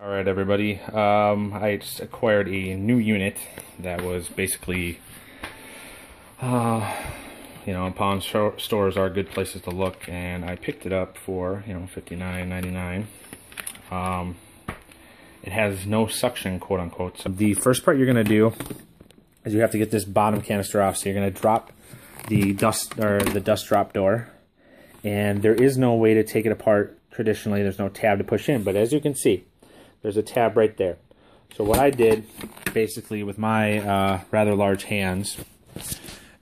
Alright everybody, I just acquired a new unit that was basically, pawn stores are good places to look, and I picked it up for, $59.99. It has no suction, quote unquote. So the first part you're going to do is you have to get this bottom canister off. So you're going to drop the dust drop door, and there is no way to take it apart traditionally. There's no tab to push in, but as you can see, there's a tab right there. So what I did, basically, with my rather large hands,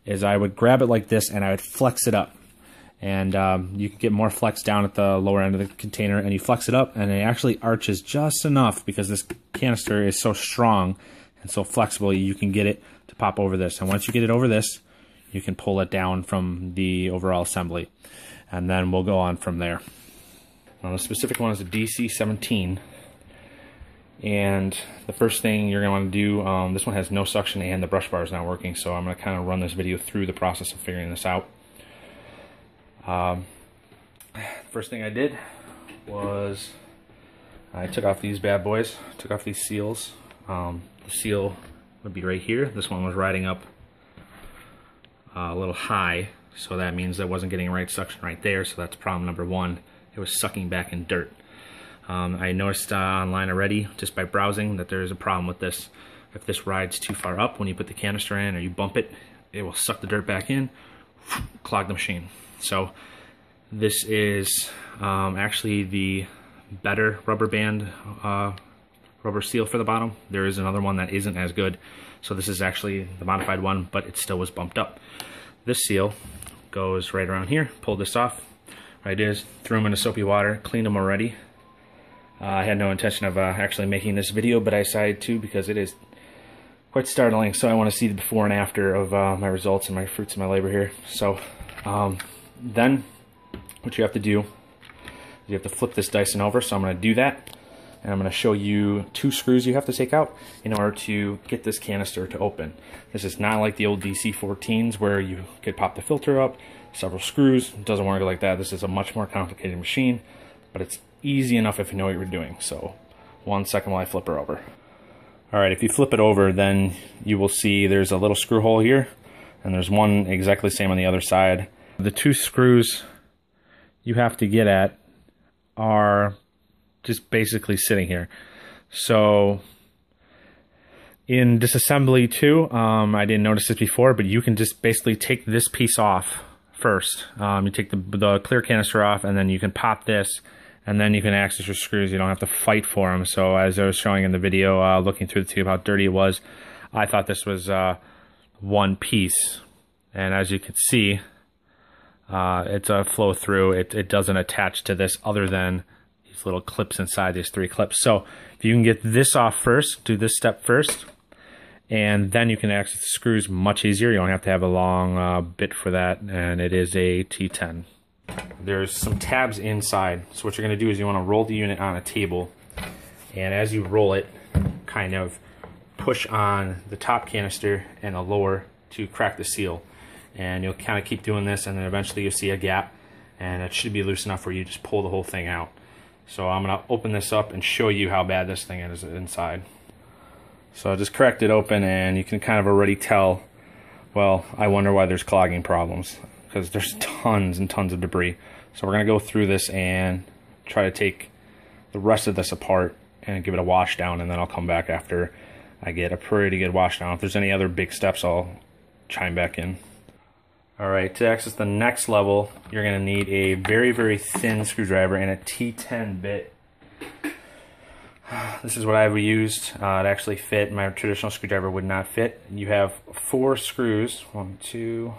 is I would grab it like this and I would flex it up. And you can get more flex down at the lower end of the container, and you flex it up, and it actually arches just enough because this canister is so strong and so flexible, you can get it to pop over this. And once you get it over this, you can pull it down from the overall assembly. And then we'll go on from there. Now, the specific one is a DC17. And the first thing you're going to want to do, this one has no suction and the brush bar is not working, so I'm going to kind of run this video through the process of figuring this out. First thing I did was I took off these bad boys, took off these seals. The seal would be right here. This one was riding up a little high, so that means that wasn't getting right suction right there, so that's problem number one. It was sucking back in dirt. I noticed online already, just by browsing, that there is a problem with this. If this rides too far up when you put the canister in or you bump it, it will suck the dirt back in, clog the machine. So this is actually the better rubber band rubber seal for the bottom. There is another one that isn't as good. So this is actually the modified one, but it still was bumped up. This seal goes right around here. Pulled this off. What I did is threw them into soapy water, cleaned them already. I had no intention of actually making this video, but I decided to because it is quite startling. So I want to see the before and after of my results and my fruits of my labor here. So then what you have to do is you have to flip this Dyson over. So I'm going to do that, and I'm going to show you 2 screws you have to take out in order to get this canister to open. This is not like the old DC14s where you could pop the filter up, several screws. It doesn't work like that. This is a much more complicated machine, but it's easy enough if you know what you're doing. So 1 second while I flip her over. Alright, if you flip it over, then you will see there's a little screw hole here, and there's one exactly the same on the other side. The 2 screws you have to get at are just basically sitting here. So in disassembly too, I didn't notice this before, but you can just basically take this piece off first. You take the clear canister off, and then you can pop this, and then you can access your screws. You don't have to fight for them. So as I was showing in the video, looking through the tube how dirty it was, I thought this was one piece. And as you can see, it's a flow through. It doesn't attach to this other than these little clips inside, these 3 clips. So if you can get this off first, do this step first, and then you can access the screws much easier. You don't have to have a long bit for that, and it is a T10. There's some tabs inside, so what you're going to do is you want to roll the unit on a table, and as you roll it, kind of push on the top canister and the lower to crack the seal, and you'll kind of keep doing this, and then eventually you'll see a gap, and it should be loose enough where you just pull the whole thing out. So I'm going to open this up and show you how bad this thing is inside. So I just cracked it open, and you can kind of already tell, well, I wonder why there's clogging problems, because there's tons and tons of debris. So we're going to go through this and try to take the rest of this apart and give it a wash down, and then I'll come back after I get a pretty good wash down. If there's any other big steps, I'll chime back in. Alright, to access the next level, you're going to need a very, very thin screwdriver and a T10 bit. This is what I've used. It actually fit. My traditional screwdriver would not fit. You have 4 screws. 1, 2,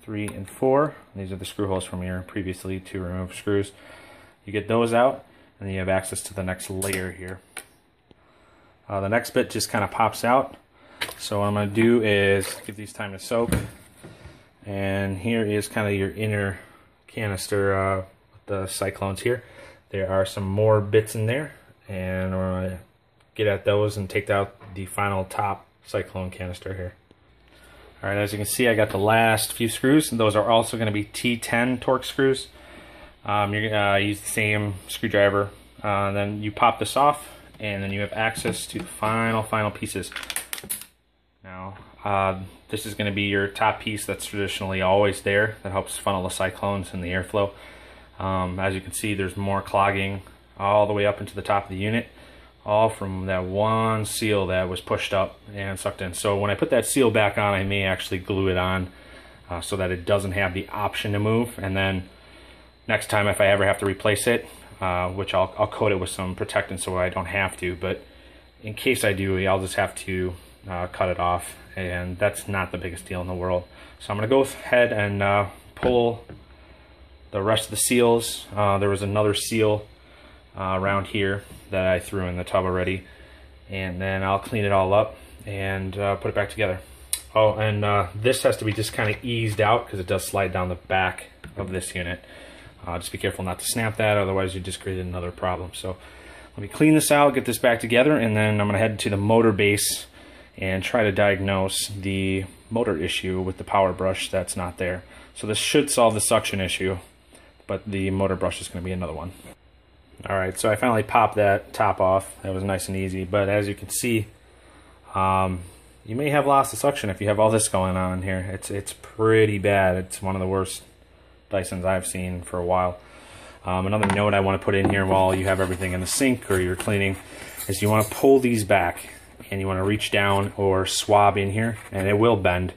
3, and 4. These are the screw holes from your previously 2 removed screws. You get those out, and then you have access to the next layer here. The next bit just kind of pops out. So what I'm going to do is give these time to soak. And here is kind of your inner canister with the cyclones here. There are some more bits in there, and we're going to get at those and take out the final top cyclone canister here. Alright, as you can see, I got the last few screws, and those are also going to be T10 Torx screws. You're going to use the same screwdriver. Then you pop this off, and then you have access to the final pieces. Now, this is going to be your top piece that's traditionally always there, that helps funnel the cyclones and the airflow. As you can see, there's more clogging all the way up into the top of the unit, all from that one seal that was pushed up and sucked in. So when I put that seal back on, I may actually glue it on so that it doesn't have the option to move. And then next time, if I ever have to replace it, which I'll coat it with some protectant so I don't have to, but in case I do, I'll just have to cut it off, and that's not the biggest deal in the world. So I'm going to go ahead and pull the rest of the seals. There was another seal around here that I threw in the tub already, and then I'll clean it all up and put it back together. Oh, and this has to be just kind of eased out because it does slide down the back of this unit. Just be careful not to snap that, otherwise you just created another problem. So let me clean this out, get this back together, and then I'm going to head to the motor base and try to diagnose the motor issue with the power brush that's not there. So this should solve the suction issue, but the motor brush is going to be another one. Alright, so I finally popped that top off. That was nice and easy, but as you can see, you may have loss of suction if you have all this going on here. It's pretty bad. It's one of the worst Dysons I've seen for a while. Another note I want to put in here while you have everything in the sink or you're cleaning is you want to pull these back and you want to reach down or swab in here, and it will bend.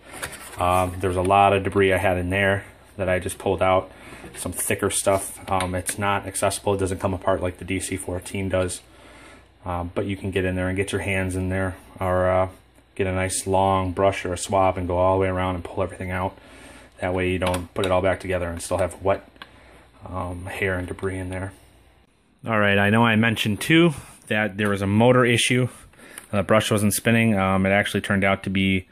There's a lot of debris I had in there that I just pulled out, some thicker stuff. It's not accessible, it doesn't come apart like the DC17 does, but you can get in there and get your hands in there, or get a nice long brush or a swab and go all the way around and pull everything out. That way you don't put it all back together and still have wet hair and debris in there. Alright, I know I mentioned too that there was a motor issue. The brush wasn't spinning. It actually turned out to be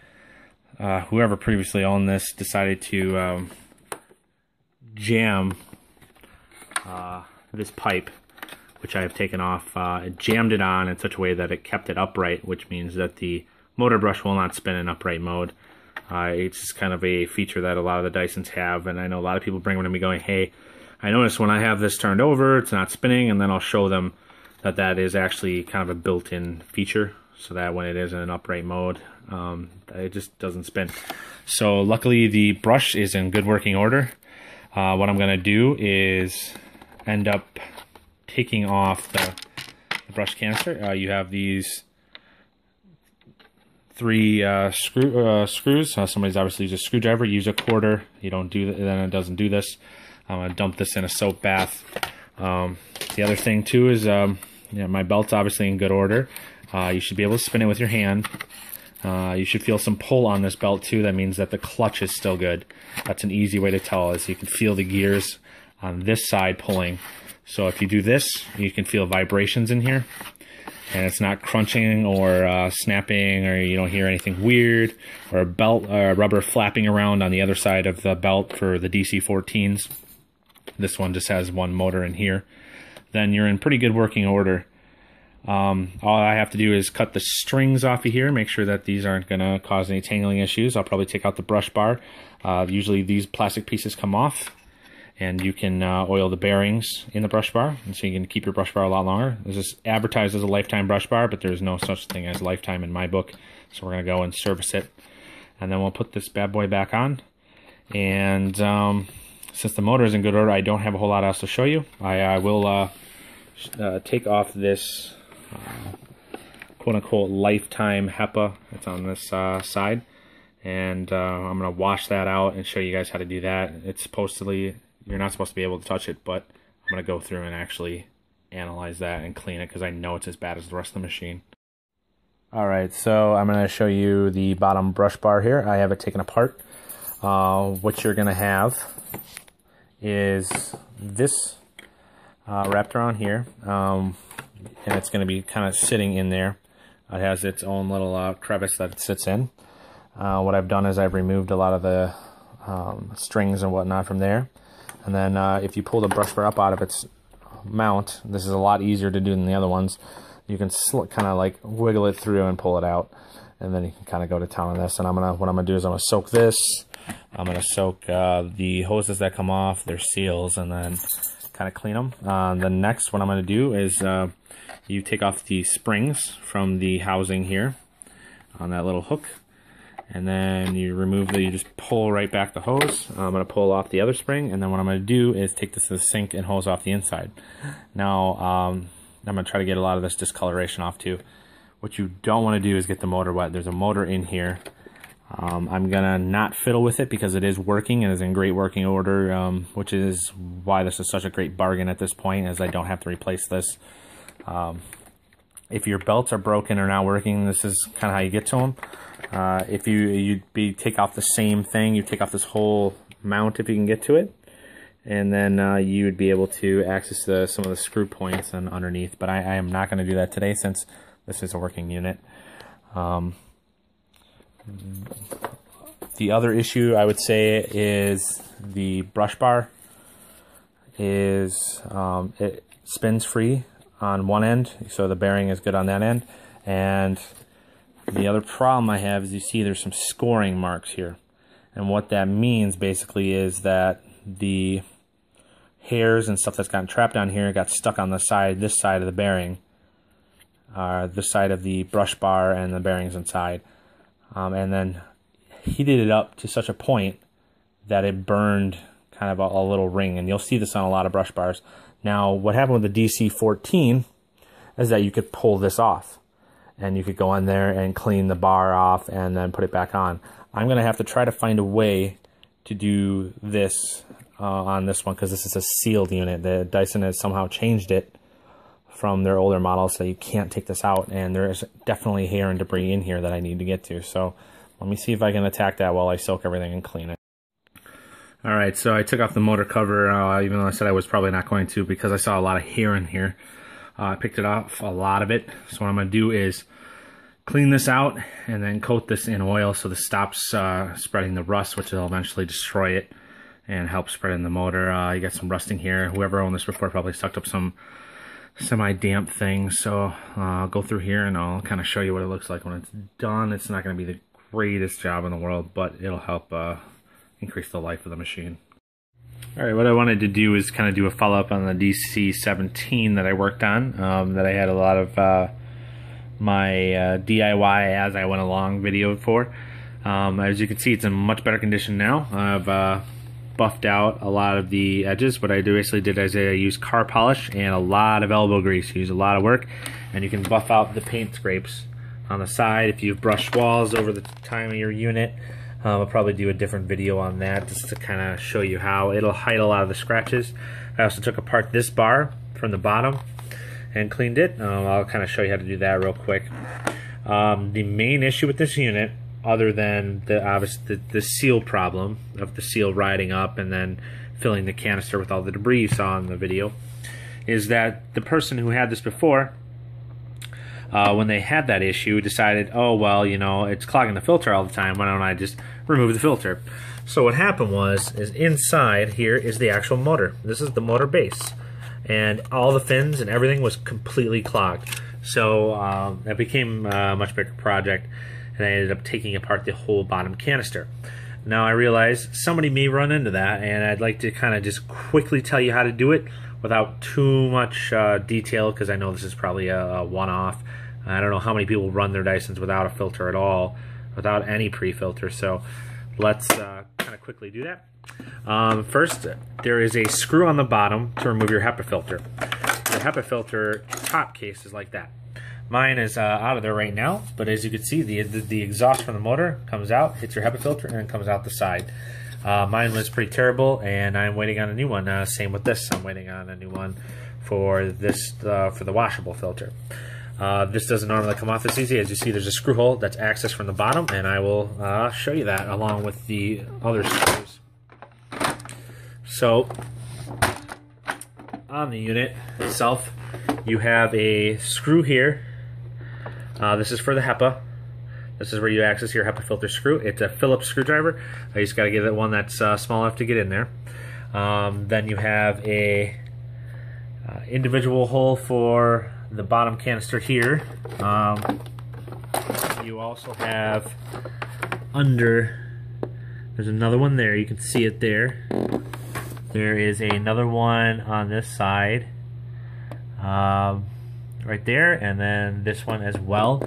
whoever previously owned this decided to jam this pipe, which I have taken off. It jammed it on in such a way that it kept it upright, which means that the motor brush will not spin in upright mode. It's just kind of a feature that a lot of the Dysons have, and I know a lot of people bring them to me going, hey, I noticed when I have this turned over, it's not spinning, and then I'll show them that that is actually kind of a built-in feature, so that when it is in an upright mode, it just doesn't spin. So luckily the brush is in good working order. What I'm going to do is end up taking off the brush canister. You have these 3 screws. Somebody's obviously used a screwdriver. Use a quarter. You don't do that, then it doesn't do this. I'm going to dump this in a soap bath. The other thing too is my belt's obviously in good order. You should be able to spin it with your hand. You should feel some pull on this belt too. That means that the clutch is still good. That's an easy way to tell, is you can feel the gears on this side pulling. So if you do this, you can feel vibrations in here, and it's not crunching or snapping, or you don't hear anything weird, or a belt rubber flapping around on the other side of the belt for the DC14s. This one just has one motor in here. Then you're in pretty good working order. All I have to do is cut the strings off of here, make sure that these aren't going to cause any tangling issues. I'll probably take out the brush bar. Usually these plastic pieces come off, and you can oil the bearings in the brush bar, and so you can keep your brush bar a lot longer. This is advertised as a lifetime brush bar, but there's no such thing as lifetime in my book, so we're going to go and service it. And then we'll put this bad boy back on, and since the motor is in good order, I don't have a whole lot else to show you. I will take off this quote-unquote lifetime HEPA that's on this side, and I'm going to wash that out and show you guys how to do that. It's supposedly, you're not supposed to be able to touch it, but I'm going to go through and actually analyze that and clean it, because I know it's as bad as the rest of the machine. Alright, so I'm going to show you the bottom brush bar here. I have it taken apart. What you're going to have is this wrapped around here, and it's going to be kind of sitting in there. It has its own little crevice that it sits in. What I've done is I've removed a lot of the strings and whatnot from there, and then if you pull the brush bar up out of its mount, this is a lot easier to do than the other ones. You can kind of like wiggle it through and pull it out, and then you can kind of go to town on this. And what I'm gonna do is I'm gonna soak this. I'm gonna soak the hoses that come off, their seals, and then kind of clean them. Then next, what I'm gonna do is you take off the springs from the housing here on that little hook, and then you you just pull right back the hose. I'm going to pull off the other spring, and then what I'm going to do is take this to the sink and hose off the inside. Now, I'm going to try to get a lot of this discoloration off too. What you don't want to do is get the motor wet. There's a motor in here. I'm gonna not fiddle with it because it is working and is in great working order, which is why this is such a great bargain at this point, as I don't have to replace this. If your belts are broken or not working, this is kind of how you get to them. If you take off the same thing, you take off this whole mount if you can get to it, and then you would be able to access some of the screw points and underneath. But I am not going to do that today since this is a working unit. The other issue I would say is the brush bar is it spins free on one end, so the bearing is good on that end. And the other problem I have is you see there's some scoring marks here, and what that means basically is that the hairs and stuff that's gotten trapped down here got stuck on the side, this side of the bearing, this side of the brush bar and the bearings inside, and then heated it up to such a point that it burned kind of a little ring, and you'll see this on a lot of brush bars. Now, what happened with the DC17 is that you could pull this off, and you could go in there and clean the bar off and then put it back on. I'm going to have to try to find a way to do this on this one, because this is a sealed unit. The Dyson has somehow changed it from their older models, so you can't take this out, and there's definitely hair and debris in here that I need to get to. So let me see if I can attack that while I soak everything and clean it. Alright, so I took off the motor cover, even though I said I was probably not going to, because I saw a lot of hair in here. I picked it off, a lot of it. So what I'm going to do is clean this out and then coat this in oil so this stops spreading the rust, which will eventually destroy it and help spread in the motor. You got some rusting here. Whoever owned this before probably sucked up some semi-damp things. So I'll go through here and I'll kind of show you what it looks like when it's done. It's not going to be the greatest job in the world, but it'll help increase the life of the machine. Alright, what I wanted to do is kind of do a follow-up on the DC17 that I worked on, that I had a lot of my DIY as I went along video for. As you can see, it's in much better condition now. I've buffed out a lot of the edges. What I basically did is I used car polish and a lot of elbow grease. Use a lot of work, and you can buff out the paint scrapes on the side if you've brushed walls over the time of your unit. I'll probably do a different video on that just to kind of show you how it'll hide a lot of the scratches. I also took apart this bar from the bottom and cleaned it. I'll kind of show you how to do that real quick. The main issue with this unit, other than the seal problem of the seal riding up and then filling the canister with all the debris you saw in the video, is that the person who had this before, when they had that issue, decided, oh, well, you know, it's clogging the filter all the time. Why don't I just remove the filter? So what happened is inside here is the actual motor. This is the motor base. And all the fins and everything was completely clogged. So it became a much bigger project, and I ended up taking apart the whole bottom canister. Now I realize somebody may run into that, and I'd like to kind of just quickly tell you how to do it without too much detail, because I know this is probably a one-off. I don't know how many people run their Dysons without a filter at all, without any pre-filter, so let's kind of quickly do that. First, there is a screw on the bottom to remove your HEPA filter. The HEPA filter top case is like that. Mine is out of there right now, but as you can see, the exhaust from the motor comes out, hits your HEPA filter, and then comes out the side. Mine was pretty terrible, and I'm waiting on a new one. Same with this, I'm waiting on a new one for this for the washable filter. This doesn't normally come off this easy. As you see, there's a screw hole that's accessed from the bottom, and I will show you that along with the other screws. So, on the unit itself, you have a screw here. This is for the HEPA. This is where you access your HEPA filter screw. It's a Phillips screwdriver. I just got to get it one that's small enough to get in there. Then you have a individual hole for the bottom canister here. You also have there's another one there, you can see it there. There is another one on this side. right there, and then this one as well.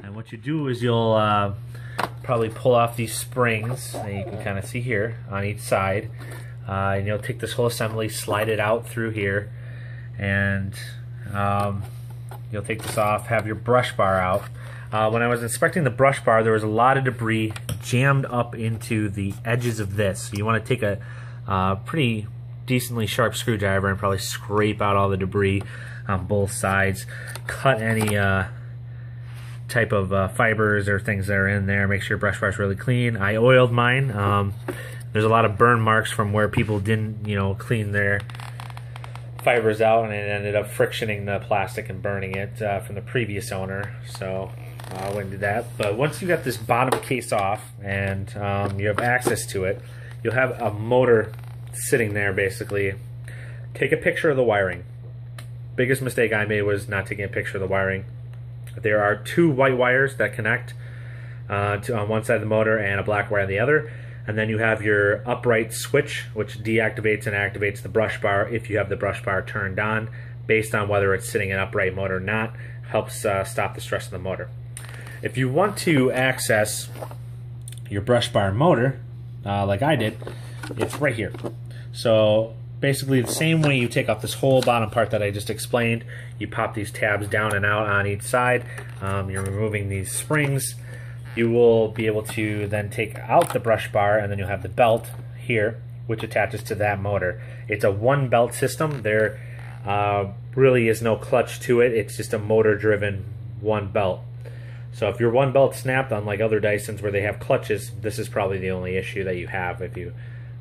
And what you do is you'll probably pull off these springs that you can kind of see here on each side, and you'll take this whole assembly, slide it out through here, and you'll take this off, have your brush bar out. When I was inspecting the brush bar, there was a lot of debris jammed up into the edges of this. So you want to take a pretty decently sharp screwdriver and probably scrape out all the debris on both sides. Cut any type of fibers or things that are in there. Make sure your brush bar is really clean. I oiled mine. There's a lot of burn marks from where people didn't, clean their fibers out, and it ended up frictioning the plastic and burning it from the previous owner. So I wouldn't do that. But once you got this bottom case off and you have access to it, you'll have a motor sitting there basically. Take a picture of the wiring. Biggest mistake I made was not taking a picture of the wiring. There are 2 white wires that connect on one side of the motor and a black wire on the other. And then you have your upright switch, which deactivates and activates the brush bar if you have the brush bar turned on, based on whether it's sitting in upright mode or not. Helps stop the stress of the motor. If you want to access your brush bar motor, like I did, it's right here. So basically the same way you take off this whole bottom part that I just explained, you pop these tabs down and out on each side. You're removing these springs. You will be able to then take out the brush bar, and then you'll have the belt here, which attaches to that motor. It's a 1 belt system. There really is no clutch to it. It's just a motor-driven 1 belt. So if your 1 belt snapped, unlike other Dysons where they have clutches, this is probably the only issue that you have if you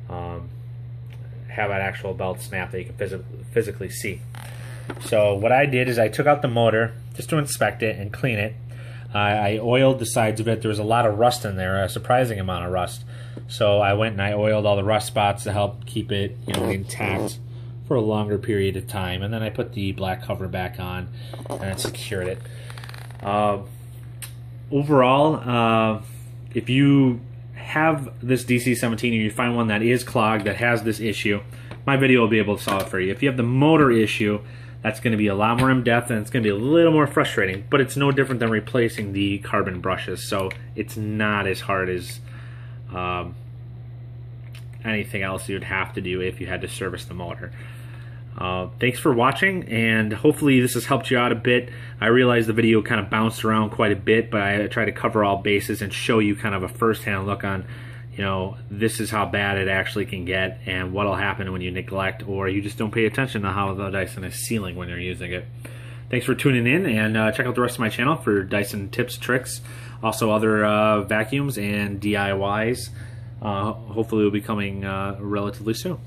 have an actual belt snap that you can physically see. So what I did is I took out the motor just to inspect it and clean it. I oiled the sides of it. There was a lot of rust in there, a surprising amount of rust. So I went and I oiled all the rust spots to help keep it, intact for a longer period of time. And then I put the black cover back on and secured it. Overall, if you have this DC17 and you find one that is clogged, that has this issue, my video will be able to solve it for you. If you have the motor issue, that's going to be a lot more in-depth and it's going to be a little more frustrating, but it's no different than replacing the carbon brushes, so it's not as hard as anything else you would have to do if you had to service the motor. Thanks for watching, and hopefully this has helped you out a bit. I realize the video kind of bounced around quite a bit, but I try to cover all bases and show you kind of a first-hand look on, this is how bad it actually can get and what'll happen when you neglect or you just don't pay attention to how the Dyson is sealing when you're using it. Thanks for tuning in, and check out the rest of my channel for Dyson tips, tricks, also other vacuums and DIYs. Hopefully will be coming relatively soon.